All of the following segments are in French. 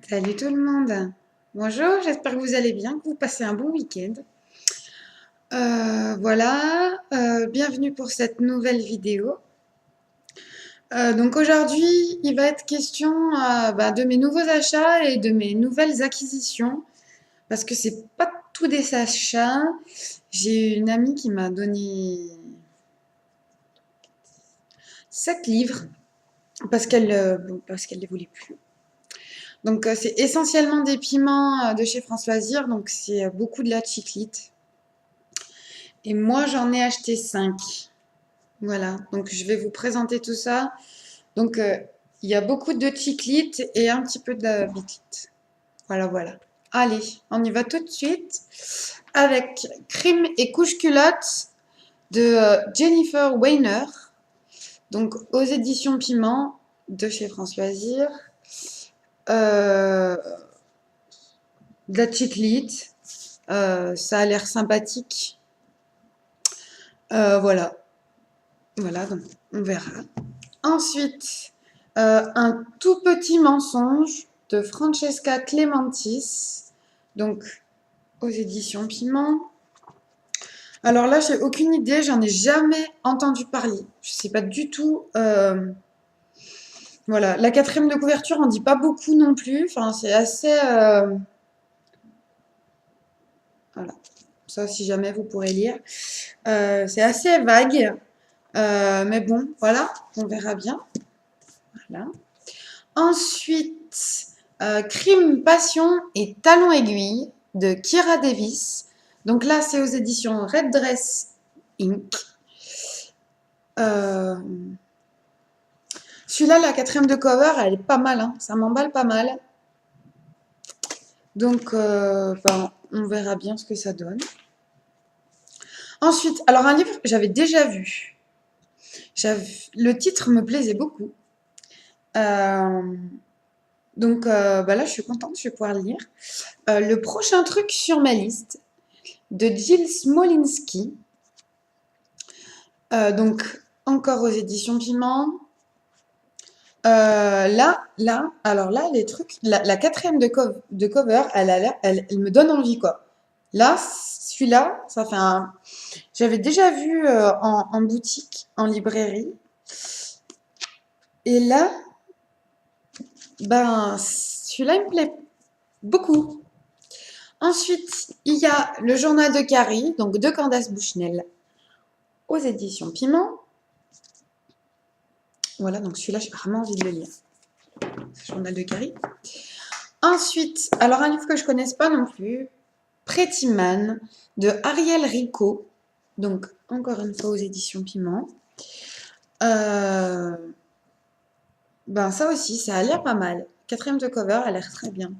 Salut tout le monde. Bonjour, j'espère que vous allez bien, que vous passez un bon week-end. Bienvenue pour cette nouvelle vidéo. Donc aujourd'hui, il va être question de mes nouveaux achats et de mes nouvelles acquisitions, parce que c'est pas tout des achats. J'ai une amie qui m'a donné 7 livres parce qu'elle les voulait plus. Donc c'est essentiellement des piments de chez France Loisirs, donc c'est beaucoup de la chiclite. Et moi, j'en ai acheté 5. Voilà, donc je vais vous présenter tout ça. Donc, il y a beaucoup de chiclite et un petit peu de biclite. Voilà. Allez, on y va tout de suite avec Crime et couche-culotte de Jennifer Weiner. Donc, aux éditions Piment de chez France Loisirs. Euh, de la chiclite. Ça a l'air sympathique. Voilà. Voilà, donc on verra. Ensuite, un tout petit mensonge de Francesca Clementis, donc aux éditions Piment. Alors là, j'ai aucune idée, j'en ai jamais entendu parler. Je sais pas du tout. Voilà, la quatrième de couverture, on dit pas beaucoup non plus. Enfin, c'est assez. Voilà, ça, si jamais vous pourrez lire. C'est assez vague, mais bon, voilà, on verra bien. Voilà. Ensuite, Crime, Passion et Talon Aiguille de Kira Davis. Donc là, c'est aux éditions Red Dress Inc. Euh, Celui-là, la quatrième de cover, elle est pas mal, hein. Ça m'emballe pas mal. Donc, on verra bien ce que ça donne. Ensuite, alors un livre que j'avais déjà vu. Le titre me plaisait beaucoup. Là, je suis contente, je vais pouvoir le lire. Le prochain truc sur ma liste de Jill Smolinski. Donc, encore aux éditions Piment. Alors là, les trucs, la quatrième de cover, elle me donne envie, quoi. Là, celui-là, ça fait un. J'avais déjà vu en boutique, en librairie. Et là, celui-là, il me plaît beaucoup. Ensuite, il y a le journal de Carrie, donc de Candace Bushnell, aux éditions Piment. Voilà, donc celui-là, j'ai vraiment envie de le lire. C'est le journal de Carrie. Ensuite, alors un livre que je ne connaisse pas non plus, Pretty Man de Ariel Rico. Donc, encore une fois aux éditions Piment. Ça aussi, ça a l'air pas mal. Quatrième de cover, a l'air très bien.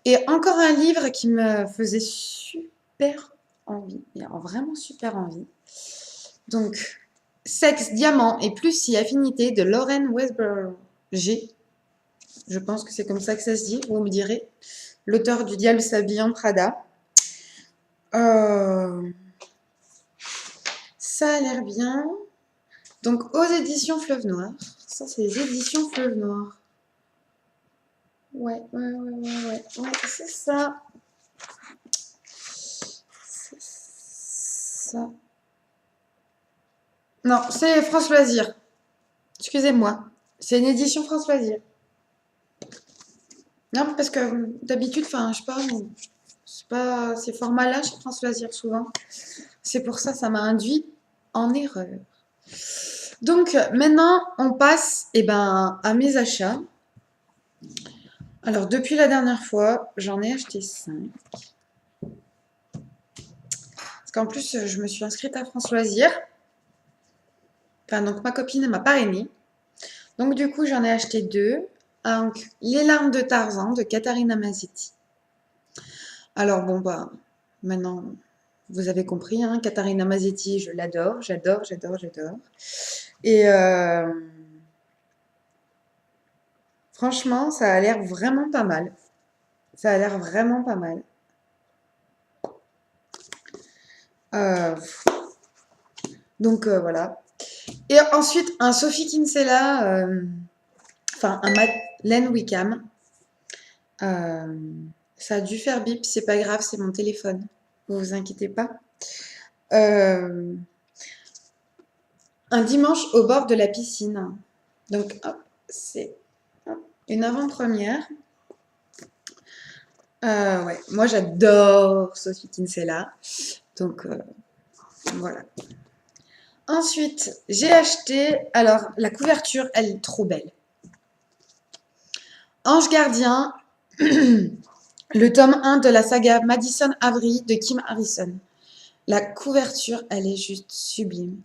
Et encore un livre qui me faisait super envie. Vraiment super envie. Donc, Sexe, Diamant et Plus si Affinité de Lauren Westbrook G. Je pense que c'est comme ça que ça se dit, vous me direz. L'auteur du Diable s'habille en Prada. Ça a l'air bien. Donc, aux éditions Fleuve Noir. Ça, c'est les éditions Fleuve Noir. Ouais, c'est ça. C'est ça. Non, c'est France Loisirs. Excusez-moi. C'est une édition France Loisirs. Non, parce que d'habitude, enfin, je sais pas, c'est pas ces formats-là chez France Loisirs souvent. C'est pour ça, ça m'a induit en erreur. Donc, maintenant, on passe à mes achats. Alors, depuis la dernière fois, j'en ai acheté 5. Parce qu'en plus, je me suis inscrite à France Loisirs. Enfin, donc, ma copine m'a parrainée. Donc, du coup, j'en ai acheté 2. Donc, Les larmes de Tarzan de Katharina Mazzetti. Alors, maintenant, vous avez compris, hein, Katharina Mazzetti, je l'adore, j'adore. Et franchement, ça a l'air vraiment pas mal. Euh, voilà. Et ensuite, un Sophie Kinsella, un Madeleine Wickham. Euh, Ça a dû faire bip, c'est pas grave, c'est mon téléphone. Vous vous inquiétez pas. Euh, un dimanche au bord de la piscine. Donc, hop, c'est hop, une avant-première. Ouais, moi j'adore Sophie Kinsella. Donc, voilà. Ensuite, j'ai acheté. Alors, la couverture, elle est trop belle. Ange gardien, le tome 1 de la saga Madison Avery de Kim Harrison. La couverture, elle est juste sublime.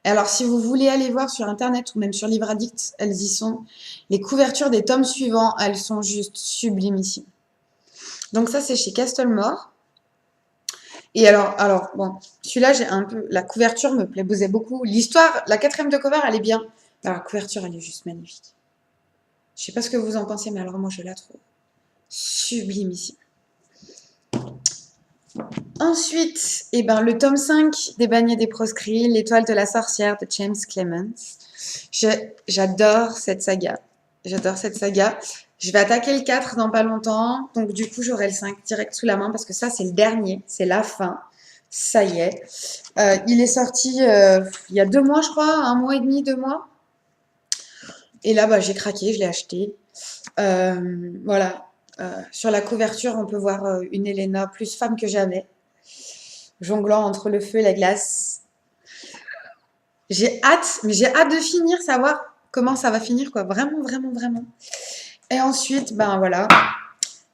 Et alors, si vous voulez aller voir sur Internet ou même sur Livre Addict, elles y sont. Les couvertures des tomes suivants, elles sont juste sublimes ici. Donc ça, c'est chez Castlemore. Et alors bon, celui-là, j'ai un peu... La couverture me plaisait beaucoup. L'histoire, la quatrième de cover, elle est bien. Alors, la couverture, elle est juste magnifique. Je sais pas ce que vous en pensez, mais alors moi, je la trouve sublime ici. Ensuite, eh ben, le tome 5 des Banniers des Proscrits, L'étoile de la sorcière de James Clemens. J'adore cette saga. J'adore cette saga. Je vais attaquer le 4 dans pas longtemps. Donc, du coup, j'aurai le 5 direct sous la main parce que ça, c'est le dernier. C'est la fin. Ça y est. Il est sorti il y a 2 mois, je crois. 1 mois et demi, 2 mois. Et là, bah, j'ai craqué. Je l'ai acheté. Voilà. Sur la couverture, on peut voir une Helena plus femme que jamais, jonglant entre le feu et la glace. J'ai hâte, mais j'ai hâte de finir, savoir comment ça va finir, quoi. Vraiment, vraiment, vraiment. Et ensuite, ben voilà,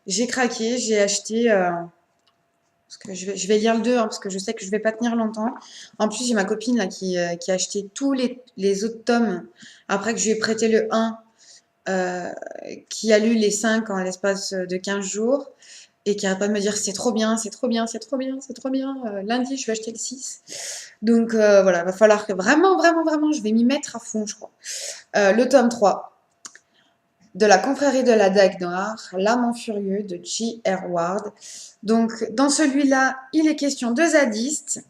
j'ai craqué, j'ai acheté. Parce que je vais lire le 2, hein, parce que je sais que je vais pas tenir longtemps. En plus, j'ai ma copine là qui a acheté tous les autres tomes après que je lui ai prêté le 1, qui a lu les 5 en l'espace de 15 jours. Et qui arrête pas de me dire c'est trop bien, c'est trop bien, c'est trop bien, c'est trop bien. Lundi, je vais acheter le 6. Donc voilà, va falloir que vraiment, vraiment, vraiment, je vais m'y mettre à fond, je crois. Le tome 3 de la confrérie de la Dague Noire, L'amant furieux de J.R. Ward. Donc dans celui-là, il est question de zadistes.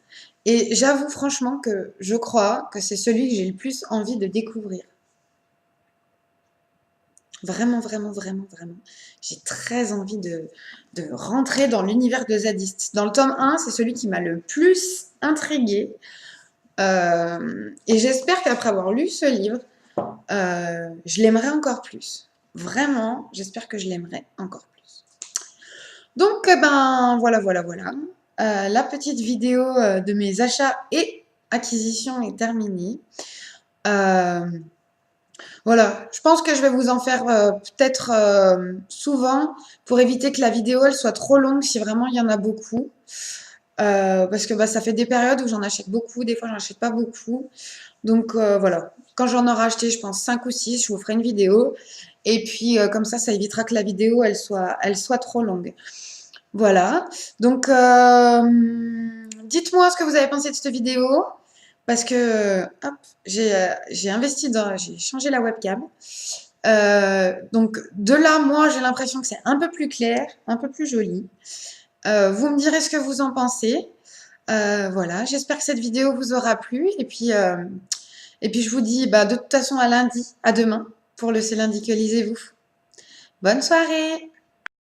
Et j'avoue franchement que je crois que c'est celui que j'ai le plus envie de découvrir. Vraiment, vraiment, vraiment, vraiment. J'ai très envie de rentrer dans l'univers de zadistes. Dans le tome 1, c'est celui qui m'a le plus intriguée. Et j'espère qu'après avoir lu ce livre, je l'aimerai encore plus. Vraiment, j'espère que je l'aimerai encore plus. Donc, ben, voilà, voilà, voilà. La petite vidéo de mes achats et acquisitions est terminée. Voilà, je pense que je vais vous en faire peut-être souvent pour éviter que la vidéo elle soit trop longue si vraiment il y en a beaucoup. Parce que bah, ça fait des périodes où j'en achète beaucoup, des fois j'en achète pas beaucoup. Donc voilà, quand j'en aurai acheté, je pense 5 ou 6, je vous ferai une vidéo. Et puis comme ça évitera que la vidéo elle soit trop longue. Voilà, donc dites-moi ce que vous avez pensé de cette vidéo. Parce que hop, j'ai investi j'ai changé la webcam. Donc de là, moi, j'ai l'impression que c'est un peu plus clair, un peu plus joli. Vous me direz ce que vous en pensez. Voilà, j'espère que cette vidéo vous aura plu. Et puis je vous dis bah, de toute façon à lundi, à demain, pour le C'est lundi que lisez-vous. Bonne soirée!